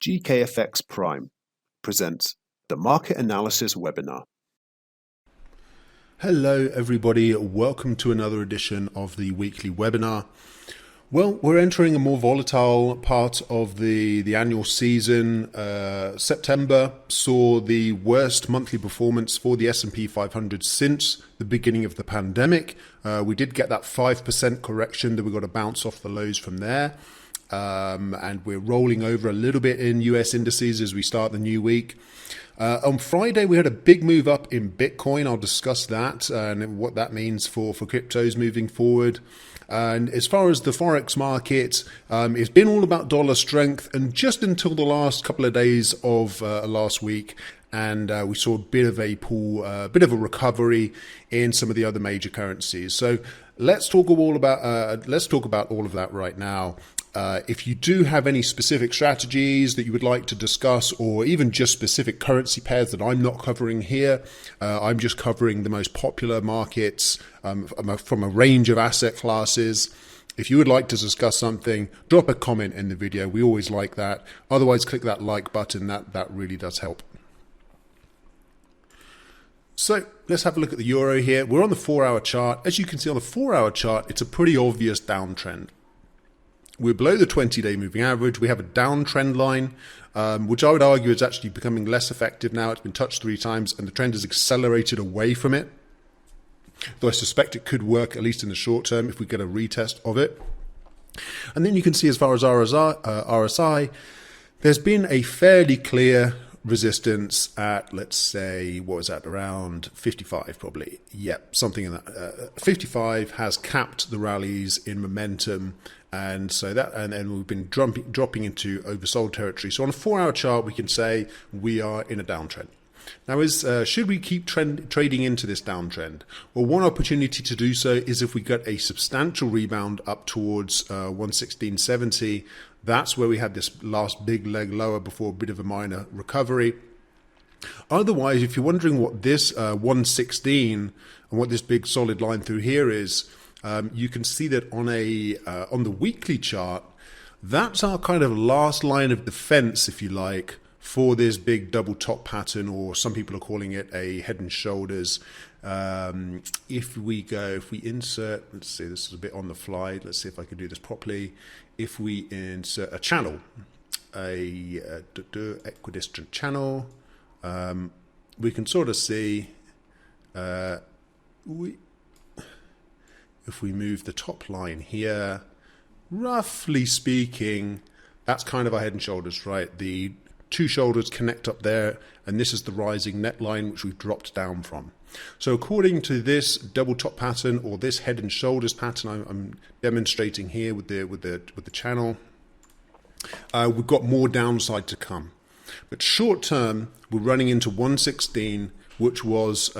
GKFX Prime presents the Market Analysis Webinar. Hello everybody, welcome to another edition of the weekly webinar. Well, we're entering a more volatile part of the annual season. September saw the worst monthly performance for the S&P 500 since the beginning of the pandemic. We did get that 5% correction, that we got to bounce off the lows from there. And we're rolling over a little bit in US indices as we start the new week. On Friday, we had a big move up in Bitcoin. I'll discuss that and what that means for cryptos moving forward. And as far as the forex market, it's been all about dollar strength, and just until the last couple of days of last week, and we saw a bit of a pull, a bit of a recovery in some of the other major currencies. So let's talk all about all of that right now. If you do have any specific strategies that you would like to discuss, or even just specific currency pairs that I'm not covering here, I'm just covering the most popular markets from a range of asset classes. If you would like to discuss something, drop a comment in the video. We always like that. Otherwise, click that like button. That really does help. So let's have a look at the euro here. We're on the 4-hour chart. As you can see on the 4-hour chart, it's a pretty obvious downtrend. We're below the 20-day moving average. We have a downtrend line, which I would argue is actually becoming less effective now. It's been touched 3 times, and the trend has accelerated away from it. Though I suspect it could work, at least in the short term, if we get a retest of it. And then you can see as far as RSI, there's been a fairly clear resistance at, let's say, what was that, around 55 probably. Yep, something in that. 55 has capped the rallies in momentum, and so that, and then we've been dropping into oversold territory. So on a 4-hour chart, we can say we are in a downtrend. Now, should we keep trading into this downtrend? Well, one opportunity to do so is if we get a substantial rebound up towards 116.70. That's where we had this last big leg lower before a bit of a minor recovery. Otherwise, if you're wondering what this 116 and what this big solid line through here is, you can see that on the weekly chart, that's our kind of last line of defense, if you like, for this big double top pattern, or some people are calling it a head and shoulders. If we insert, let's see, this is a bit on the fly. Let's see if I can do this properly. If we insert a channel, equidistant channel, we can sort of see, if we move the top line here, roughly speaking, that's kind of our head and shoulders, right? The 2 shoulders connect up there, and this is the rising net line which we've dropped down from. So according to this double top pattern, or this head and shoulders pattern I'm demonstrating here with the channel, we've got more downside to come. But short term, we're running into 116, which was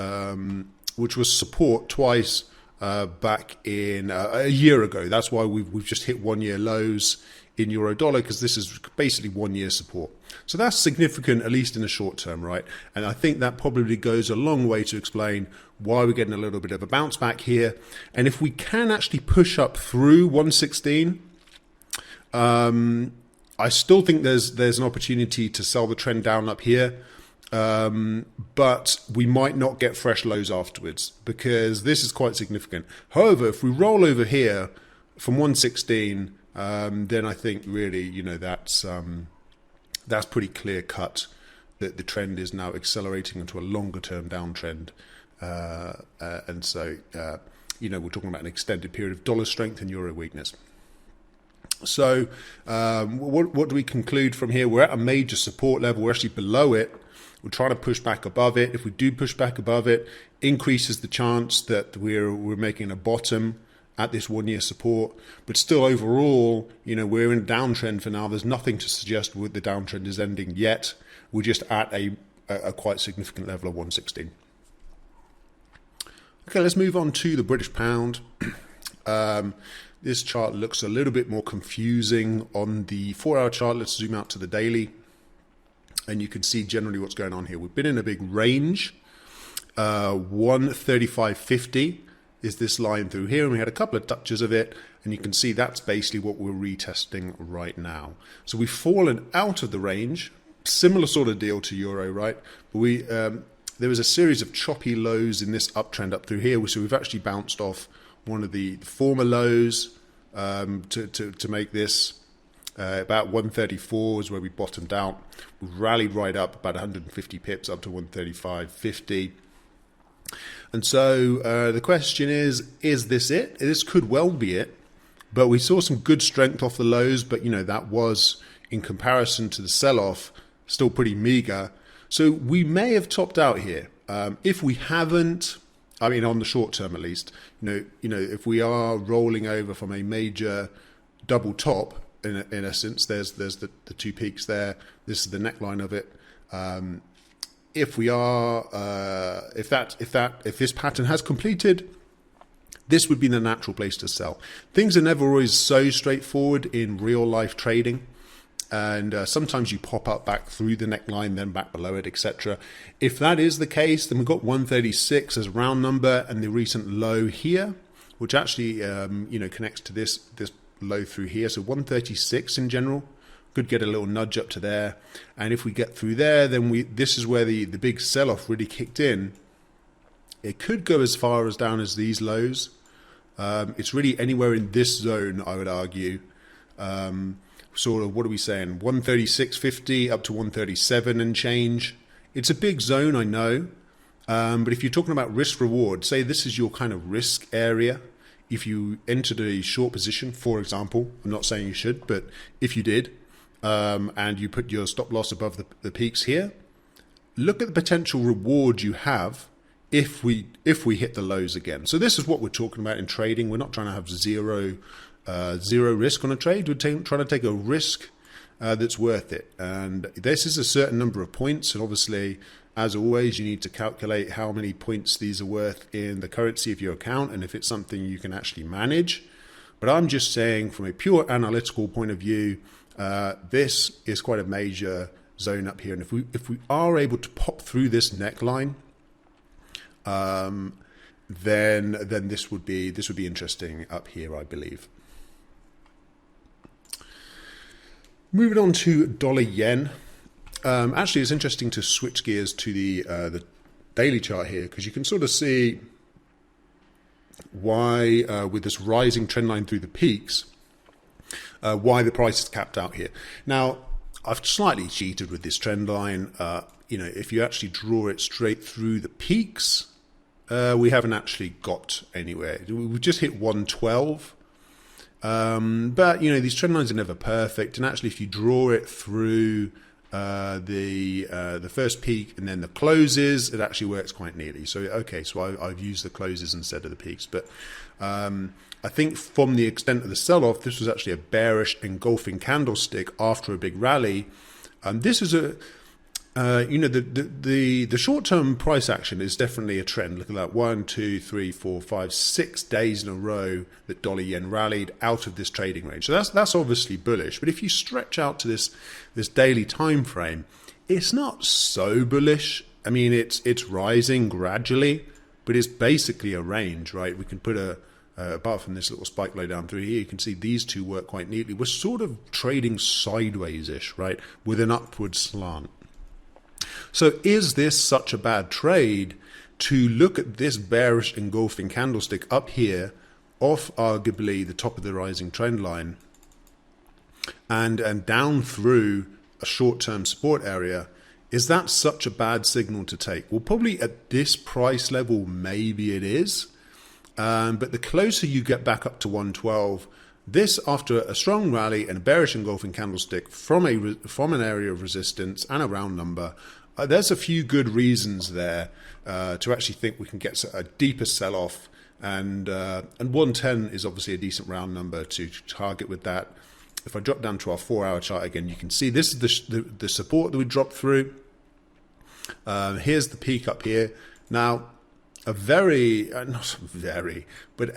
support twice back in a year ago. That's why we've just hit 1-year lows in euro dollar, because this is basically 1-year support. So that's significant, at least in the short term, right? And I think that probably goes a long way to explain why we're getting a little bit of a bounce back here. And if we can actually push up through 116, I still think there's an opportunity to sell the trend down up here. But we might not get fresh lows afterwards, because this is quite significant. However, if we roll over here from 116, then I think really, that's pretty clear cut that the trend is now accelerating into a longer term downtrend. And so, we're talking about an extended period of dollar strength and euro weakness. So what do we conclude from here? We're at a major support level. We're actually below it. We're trying to push back above it. If we do push back above it, increases the chance that we're making a bottom at this 1-year support. But still, overall, we're in a downtrend for now. There's nothing to suggest the downtrend is ending yet. We're just at a quite significant level of 116. Okay, let's move on to the British pound. This chart looks a little bit more confusing on the 4-hour chart. Let's zoom out to the daily, and you can see generally what's going on here. We've been in a big range. 135.50 is this line through here, and we had a couple of touches of it, and you can see that's basically what we're retesting right now. So we've fallen out of the range, similar sort of deal to euro, right? But there was a series of choppy lows in this uptrend up through here, so we've actually bounced off one of the former lows to make this. About 134 is where we bottomed out. We rallied right up about 150 pips up to 135.50. And so the question is this it? This could well be it. But we saw some good strength off the lows, but that was, in comparison to the sell-off, still pretty meager. So we may have topped out here. If we haven't, I mean on the short term at least, if we are rolling over from a major double top, in essence, there's the two peaks there. This is the neckline of it. If we are, if this pattern has completed, this would be the natural place to sell. Things are never always so straightforward in real life trading, and sometimes you pop up back through the neckline, then back below it, etc. If that is the case, then we've got 136 as a round number, and the recent low here, which actually connects to this low through here, so 136 in general could get a little nudge up to there, and if we get through there, then this is where the big sell-off really kicked in. It could go as far as down as these lows. It's really anywhere in this zone, I would argue. Sort of, what are we saying, 136.50 up to 137 and change. It's a big zone, I know, but if you're talking about risk reward, say this is your kind of risk area. If you entered a short position, for example, I'm not saying you should, but if you did, and you put your stop loss above the peaks here, look at the potential reward you have if we hit the lows again. So this is what we're talking about in trading. We're not trying to have zero risk on a trade. We're trying to take a risk that's worth it. And this is a certain number of points, and obviously, as always, you need to calculate how many points these are worth in the currency of your account and if it's something you can actually manage. But I'm just saying from a pure analytical point of view, this is quite a major zone up here. And if we are able to pop through this neckline, then this would be interesting up here, I believe. Moving on to dollar yen. Actually, it's interesting to switch gears to the daily chart here, because you can sort of see why, with this rising trend line through the peaks, why the price is capped out here. Now, I've slightly cheated with this trend line. If you actually draw it straight through the peaks, we haven't actually got anywhere. We've just hit 112. But these trend lines are never perfect, and actually, if you draw it through the first peak and then the closes, it actually works quite neatly. So I've used the closes instead of the peaks. But I think from the extent of the sell-off, this was actually a bearish engulfing candlestick after a big rally. This is the short-term price action is definitely a trend. Look at that, 1, 2, 3, 4, 5, 6 days in a row that dollar yen rallied out of this trading range. So that's obviously bullish. But if you stretch out to this daily time frame, it's not so bullish. I mean, it's rising gradually, but it's basically a range, right? We can put apart from this little spike low down through here, you can see these two work quite neatly. We're sort of trading sideways-ish, right, with an upward slant. So is this such a bad trade to look at this bearish engulfing candlestick up here off arguably the top of the rising trend line and down through a short-term support area? Is that such a bad signal to take? Well, probably at this price level, maybe it is. But the closer you get back up to 112, this after a strong rally and a bearish engulfing candlestick from an area of resistance and a round number, there's a few good reasons there to actually think we can get a deeper sell-off, and 110 is obviously a decent round number to target with that. If I drop down to our 4-hour chart again, you can see this is the support that we dropped through. Here's the peak up here. Now, a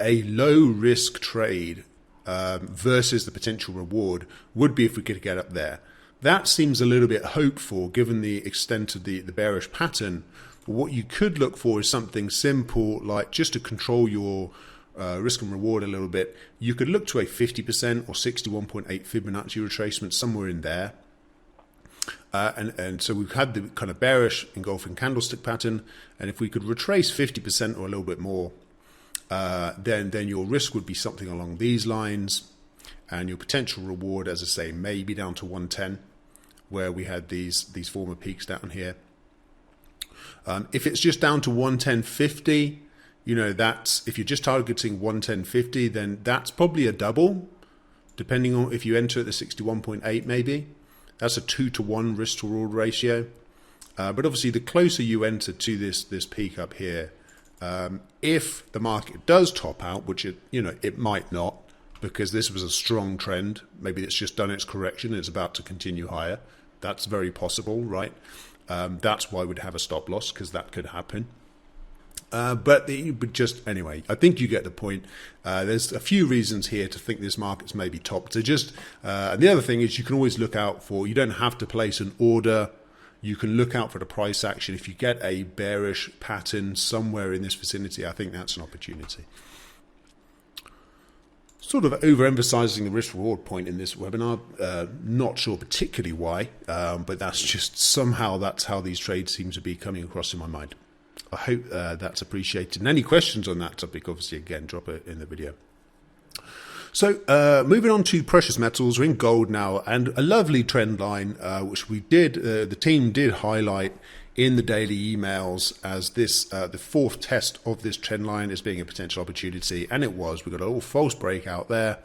a low risk trade versus the potential reward would be if we could get up there. That seems a little bit hopeful given the extent of the bearish pattern, What you could look for is something simple, like just to control your risk and reward a little bit. You could look to a 50% or 61.8 Fibonacci retracement, somewhere in there. And so we've had the kind of bearish engulfing candlestick pattern, and if we could retrace 50% or a little bit more, then your risk would be something along these lines, and your potential reward, as I say, may be down to 110, where we had these former peaks down here. If it's just down to 110.50, you know, that's, if you're just targeting 110.50, then that's probably a double, depending on if you enter at the 61.8 maybe. That's a 2-to-1 risk to reward ratio. But obviously, the closer you enter to this peak up here, if the market does top out, which it might not, because this was a strong trend, maybe it's just done its correction and it's about to continue higher. That's very possible, right? That's why we'd have a stop loss, because that could happen. But just anyway, I think you get the point. There's a few reasons here to think this market's maybe topped. So just and the other thing is, you can always look out for, you don't have to place an order. You can look out for the price action. If you get a bearish pattern somewhere in this vicinity, I think that's an opportunity. Sort of overemphasizing the risk reward point in this webinar. Not sure particularly why, but that's just somehow that's how these trades seem to be coming across in my mind. I hope that's appreciated. And any questions on that topic, obviously, again, drop it in the video. So moving on to precious metals, we're in gold now, and a lovely trend line, which we did, the team did highlight in the daily emails as this, the fourth test of this trend line as being a potential opportunity. And it was. We got a little false breakout there,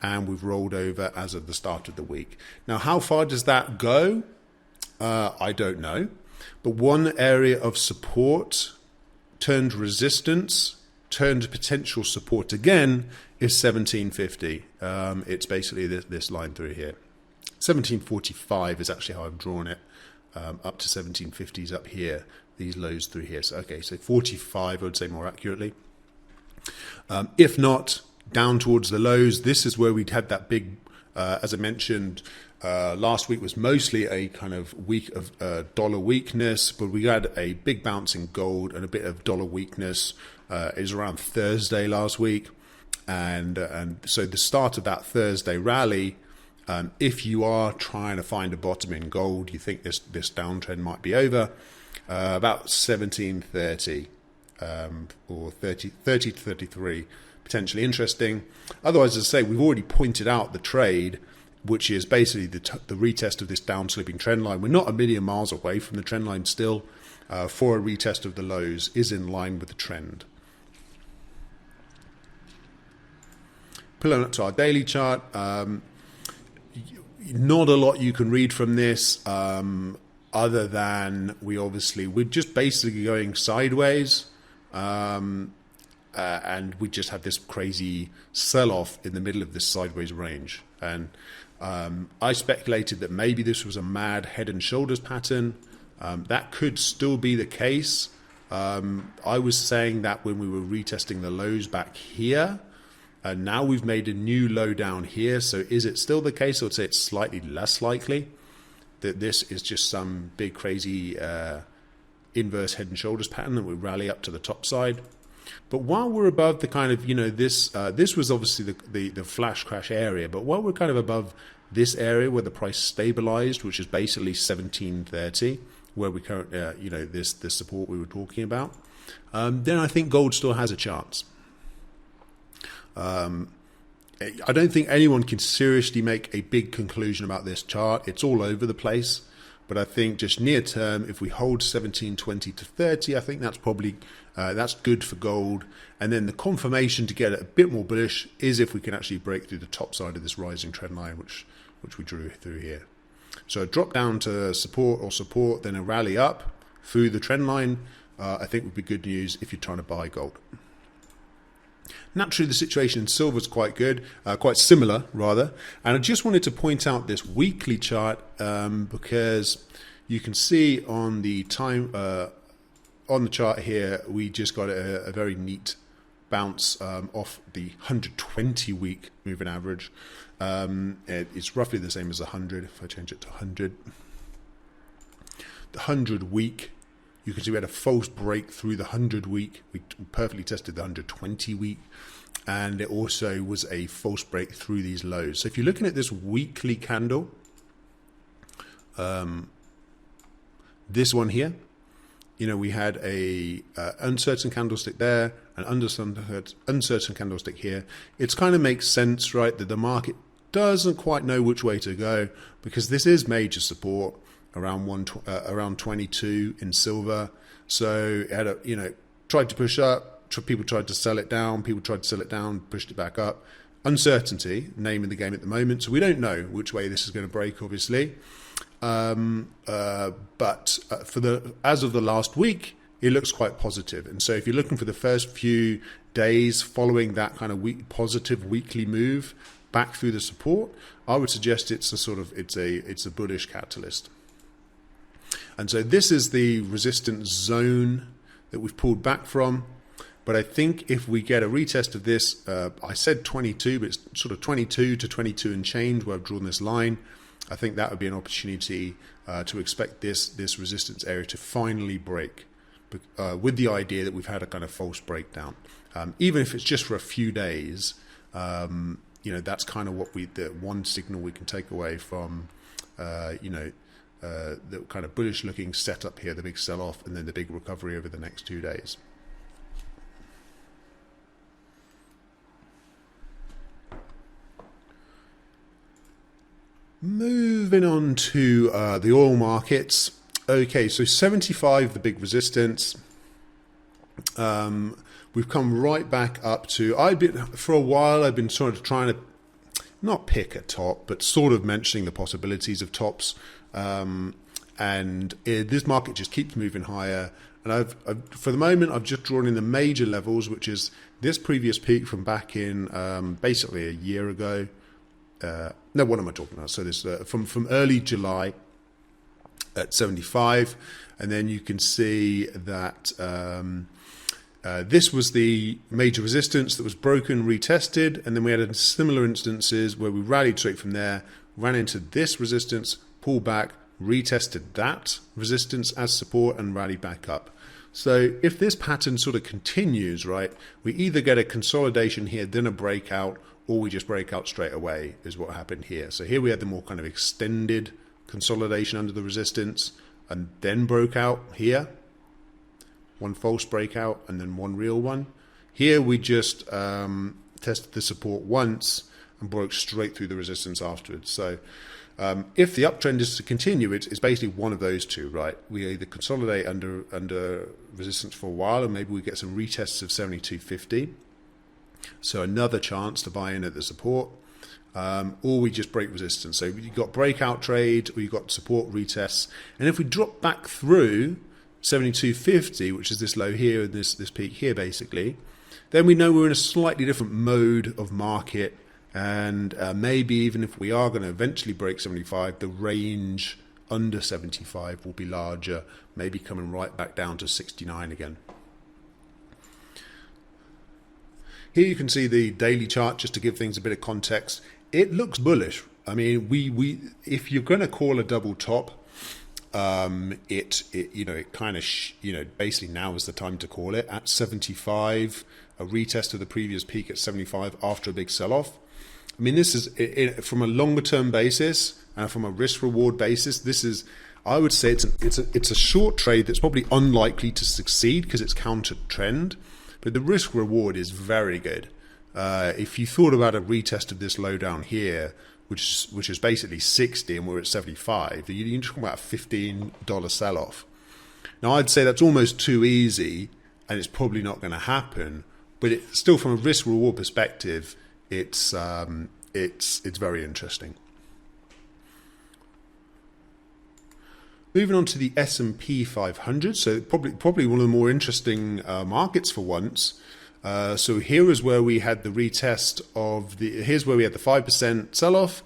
and we've rolled over as of the start of the week. Now, how far does that go? I don't know. But one area of support turned resistance, turned potential support again, is 1750. It's basically this line through here. 1745 is actually how I've drawn it. Up to 1750s up here, these lows through here. So, okay, so 45, I would say more accurately. If not, down towards the lows, this is where we'd had that big, as I mentioned, last week was mostly a kind of week of dollar weakness, but we had a big bounce in gold and a bit of dollar weakness. It was around Thursday last week, and so the start of that Thursday rally, if you are trying to find a bottom in gold, you think this downtrend might be over, about 1730 or 30 to 33, potentially interesting. Otherwise, as I say, we've already pointed out the trade, which is basically the retest of this down-slipping trend line. We're not a million miles away from the trend line still. For a retest of the lows is in line with the trend. Pulling up to our daily chart, not a lot you can read from this, other than we're just basically going sideways, and we just had this crazy sell-off in the middle of this sideways range. And I speculated that maybe this was a mad head and shoulders pattern. That could still be the case. I was saying that when we were retesting the lows back here, and now we've made a new low down here. So is it still the case? I would say it's slightly less likely that this is just some big crazy inverse head and shoulders pattern that will rally up to the top side. But while we're above the kind of, this was obviously the flash crash area, but while we're kind of above this area where the price stabilized, which is basically 1730, where we currently, this support we were talking about, then I think gold still has a chance. I don't think anyone can seriously make a big conclusion about this chart. It's all over the place. But I think just near term, if we hold 1720 to 30, I think that's probably that's good for gold. And then the confirmation to get it a bit more bullish is if we can actually break through the top side of this rising trend line, which we drew through here. So a drop down to support, then a rally up through the trend line, I think would be good news if you're trying to buy gold. Naturally, the situation in silver is quite good, quite similar rather. And I just wanted to point out this weekly chart because you can see on the chart here, we just got a very neat bounce off the 120-week moving average. It's roughly the same as 100. If I change it to 100, the 100-week, You can see we had a false break through the 100-week. We perfectly tested the 120-week. And it also was a false break through these lows. So if you're looking at this weekly candle, this one here, we had a uncertain candlestick there, an uncertain candlestick here. It kind of makes sense, right, that the market doesn't quite know which way to go, because this is major support around 22 in silver. So it had tried to push up. People tried to sell it down. People tried to sell it down, pushed it back up. Uncertainty, name of the game at the moment. So we don't know which way this is going to break, obviously. But as of the last week, it looks quite positive. And so if you're looking for the first few days following that kind of positive weekly move back through the support, I would suggest it's a bullish catalyst. And so this is the resistance zone that we've pulled back from. But I think if we get a retest of this, I said 22, but it's sort of 22 to 22 and change where I've drawn this line. I think that would be an opportunity to expect this resistance area to finally break, with the idea that we've had a kind of false breakdown. Even if it's just for a few days, that's kind of the one signal we can take away from, the kind of bullish looking setup here, the big sell-off and then the big recovery over the next 2 days. Moving on to the oil markets. Okay, so 75, the big resistance. We've come right back up to, for a while, I've been sort of trying to not pick a top, but sort of mentioning the possibilities of tops. This market just keeps moving higher. And for the moment, I've just drawn in the major levels, which is this previous peak from back in basically a year ago. What am I talking about? So this from early July at 75, and then you can see that this was the major resistance that was broken, retested, and then we had similar instances where we rallied straight from there, ran into this resistance, pulled back, retested that resistance as support, and rallied back up. So if this pattern sort of continues, right, we either get a consolidation here, then a breakout, or we just break out straight away, is what happened here. So here we had the more kind of extended consolidation under the resistance, and then broke out here. One false breakout, and then one real one. Here we just tested the support once and broke straight through the resistance afterwards. So if the uptrend is to continue, it's basically one of those two, right? We either consolidate under resistance for a while, and maybe we get some retests of 72.50. So another chance to buy in at the support, or we just break resistance. So you've got breakout trade, or you've got support retests. And if we drop back through 72.50, which is this low here and this peak here basically, then we know we're in a slightly different mode of market. And maybe even if we are going to eventually break 75, the range under 75 will be larger, maybe coming right back down to 69 again. Here you can see the daily chart, just to give things a bit of context. It looks bullish. I mean, if you're going to call a double top, it kind of basically now is the time to call it at 75, a retest of the previous peak at 75 after a big sell-off. I mean, this is from a longer term basis and from a risk reward basis. This is, I would say, it's a short trade that's probably unlikely to succeed because it's counter trend. But the risk reward is very good. If you thought about a retest of this low down here, which is basically 60 and we're at 75, you're talking about a $15 sell-off. Now I'd say that's almost too easy, and it's probably not going to happen. But it's still, from a risk reward perspective, it's very interesting. Moving on to the S&P 500, so probably one of the more interesting markets for once. So here is where we had the retest of here's where we had the 5% sell-off.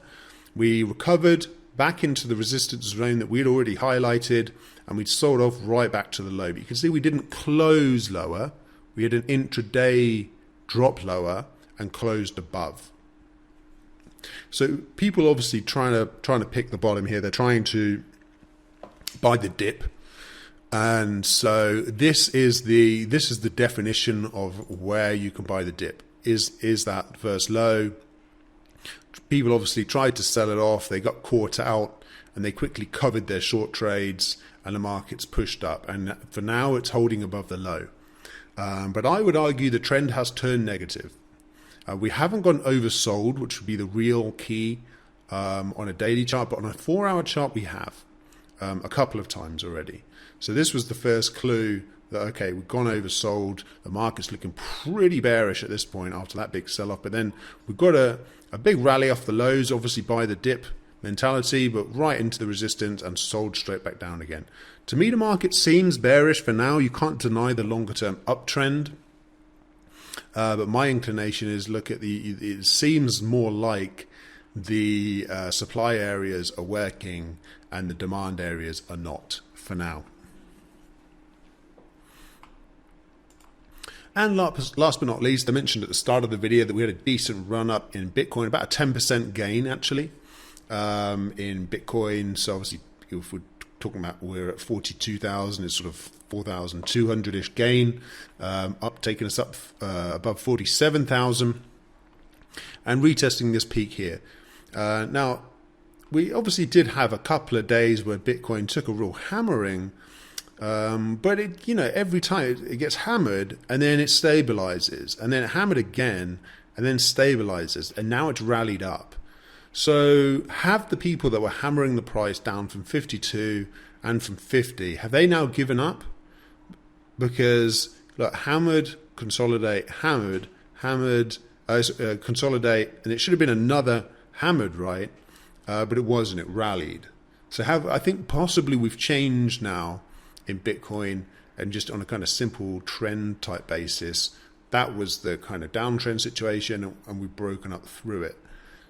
We recovered back into the resistance zone that we had already highlighted, and we sold off right back to the low. But you can see we didn't close lower. We had an intraday drop lower and closed above. So people obviously trying to pick the bottom here. They're trying to buy the dip. And so this is the definition of where you can buy the dip. Is that first low? People obviously tried to sell it off. They got caught out and they quickly covered their short trades and the market's pushed up. And for now, it's holding above the low. But I would argue the trend has turned negative. We haven't gone oversold, which would be the real key on a daily chart. But on a 4-hour chart, we have a couple of times already. So this was the first clue that, okay, we've gone oversold. The market's looking pretty bearish at this point after that big sell-off. But then we've got a big rally off the lows, obviously by the dip mentality, but right into the resistance and sold straight back down again. To me, the market seems bearish for now. You can't deny the longer-term uptrend. But my inclination is look at it seems more like the supply areas are working and the demand areas are not for now. And last but not least, I mentioned at the start of the video that we had a decent run up in Bitcoin, about a 10% gain actually in Bitcoin. So obviously, if we're talking about we're at 42,000, it's sort of 4,200-ish gain, taking us up above 47,000 and retesting this peak here. Now, we obviously did have a couple of days where Bitcoin took a real hammering. But it, every time it gets hammered and then it stabilizes and then it hammered again and then stabilizes and now it's rallied up. So have the people that were hammering the price down from 52 and from 50, have they now given up? Because look, hammered, consolidate, hammered, consolidate, and it should have been another hammered, right? But it wasn't, it rallied. So I think possibly we've changed now in Bitcoin, and just on a kind of simple trend type basis, that was the kind of downtrend situation, and we've broken up through it.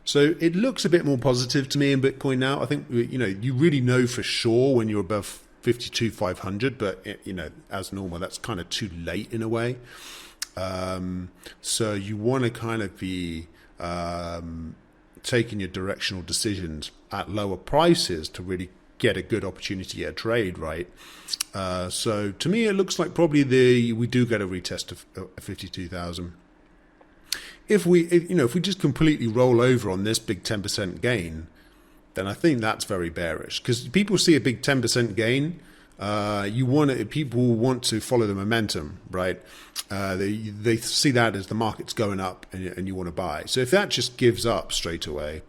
So it looks a bit more positive to me in Bitcoin now. I think you really know for sure when you're above 52,500, but as normal, that's kind of too late in a way. So you want to kind of be taking your directional decisions at lower prices to really get a good opportunity at a trade, right? So to me, it looks like probably we do get a retest of 52,000. If we just completely roll over on this big 10% gain, then I think that's very bearish, because people see a big 10% gain. People want to follow the momentum, right? They see that as the market's going up and you want to buy. So if that just gives up straight away,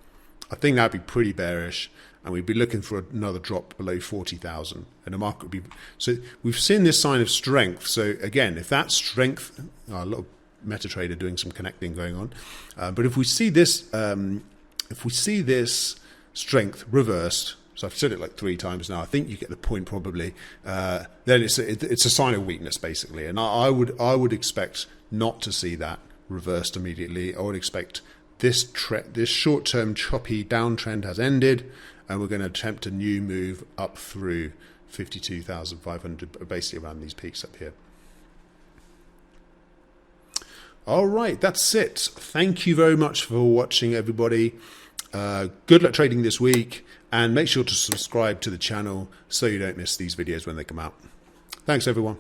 I think that'd be pretty bearish. And we'd be looking for another drop below 40,000, and the market would be. So we've seen this sign of strength. So again, if that strength, a little MetaTrader doing some connecting going on, but if we see this strength reversed, so I've said it like 3 times now, I think you get the point probably. Then it's a sign of weakness basically, and I would expect not to see that reversed immediately. I would expect this short-term choppy downtrend has ended, and we're going to attempt a new move up through 52,500, basically around these peaks up here. All right, that's it. Thank you very much for watching, everybody. Good luck trading this week, and make sure to subscribe to the channel so you don't miss these videos when they come out. Thanks, everyone.